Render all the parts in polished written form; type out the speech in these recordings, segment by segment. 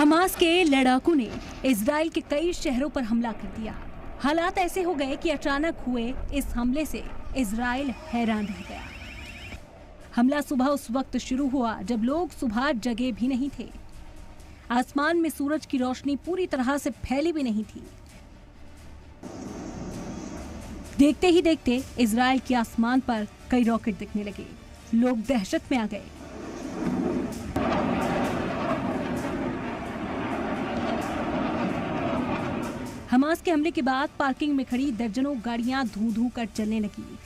Hamas के लड़ाकों ने इजराइल के कई शहरों पर हमला कर दिया। हालात ऐसे हो गए कि अचानक हुए इस हमले से इजराइल हैरान रह गया। हमला सुबह उस वक्त शुरू हुआ जब लोग सुबह जगे भी नहीं थे। आसमान में सूरज की रोशनी पूरी तरह से फैली भी नहीं थी। देखते ही देखते इजराइल के आसमान पर कई रॉकेट दिखने लगे। लोग दहशत में आ गए। हमास के हमले के बाद पार्किंग में खड़ी दर्जनों गाड़ियां धू धू कर चलने लगी।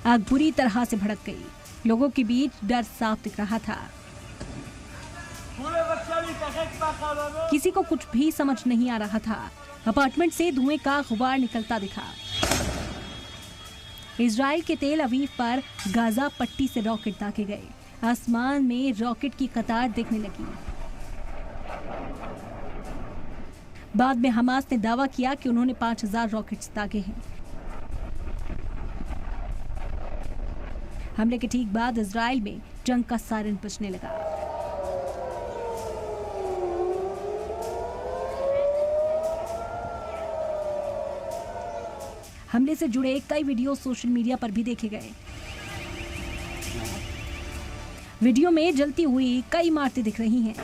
आग बुरी तरह से भड़क गई। लोगों के बीच डर साफ दिख रहा था। किसी को कुछ भी समझ नहीं आ रहा था। अपार्टमेंट से धुएं का गुबार निकलता दिखा। इजराइल के तेल अवीव पर गाजा पट्टी से रॉकेट दागे गए। आसमान में रॉकेट की कतार दिखने लगी। बाद में हमास ने दावा किया कि उन्होंने 5000 रॉकेट्स दागे हैं। हमले के ठीक बाद इजराइल में जंग का सायरन बजने लगा। हमले से जुड़े कई वीडियो सोशल मीडिया पर भी देखे गए। वीडियो में जलती हुई कई इमारतें दिख रही हैं।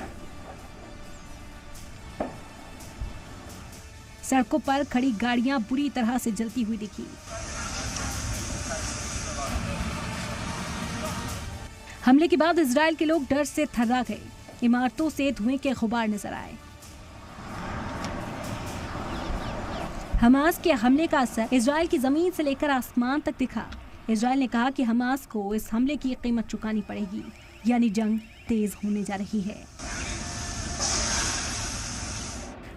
सड़कों पर खड़ी गाड़ियां बुरी तरह से जलती हुई दिखी। हमले के बाद इजराइल के लोग डर से थर्रा गए। इमारतों से धुएं के गुबार नजर आए। हमास के हमले का असर इजराइल की जमीन से लेकर आसमान तक दिखा। इजराइल ने कहा कि हमास को इस हमले की कीमत चुकानी पड़ेगी, यानी जंग तेज होने जा रही है।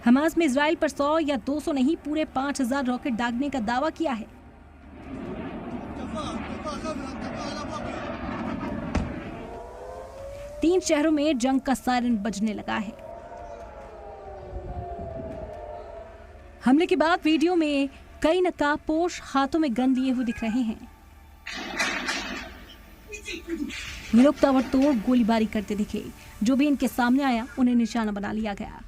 हमास में इजराइल पर 100 या 200 नहीं, पूरे 5000 रॉकेट दागने का दावा किया है। तीन शहरों में जंग का सायरन बजने लगा है। हमले के बाद वीडियो में कई नकाबपोश हाथों में गन लिए हुए दिख रहे हैं। ये लोग ताबड़तोड़ गोलीबारी करते दिखे। जो भी इनके सामने आया उन्हें निशाना बना लिया गया।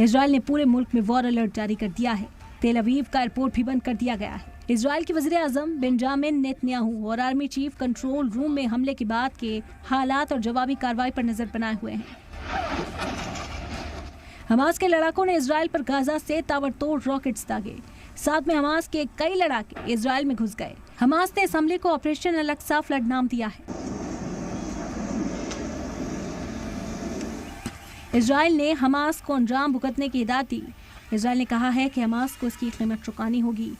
इजराइल ने पूरे मुल्क में वॉर अलर्ट जारी कर दिया है। तेल अवीव का एयरपोर्ट भी बंद कर दिया गया है। इजराइल के वज़ीर आज़म बेंजामिन नेतन्याहू और आर्मी चीफ कंट्रोल रूम में हमले के बाद के हालात और जवाबी कार्रवाई पर नजर बनाए हुए हैं। हमास के लड़ाकों ने इजराइल पर गाजा से ताबड़तोड़ रॉकेट्स दागे। साथ में हमास के कई लड़ाके इजराइल में घुस गए। हमास ने इस हमले को ऑपरेशन अल-अक्सा फ्लड नाम दिया है। इजराइल ने हमास को अंजाम भुगतने की हिदायत दी। इजराइल ने कहा है कि हमास को इसकी कीमत चुकानी होगी।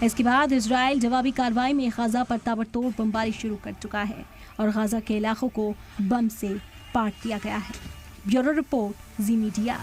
इसके बाद इजराइल जवाबी कार्रवाई में गाजा पर ताबड़तोड़ बमबारी शुरू कर चुका है और गाजा के इलाकों को बम से पाट दिया गया है। ब्यूरो रिपोर्ट, जी मीडिया।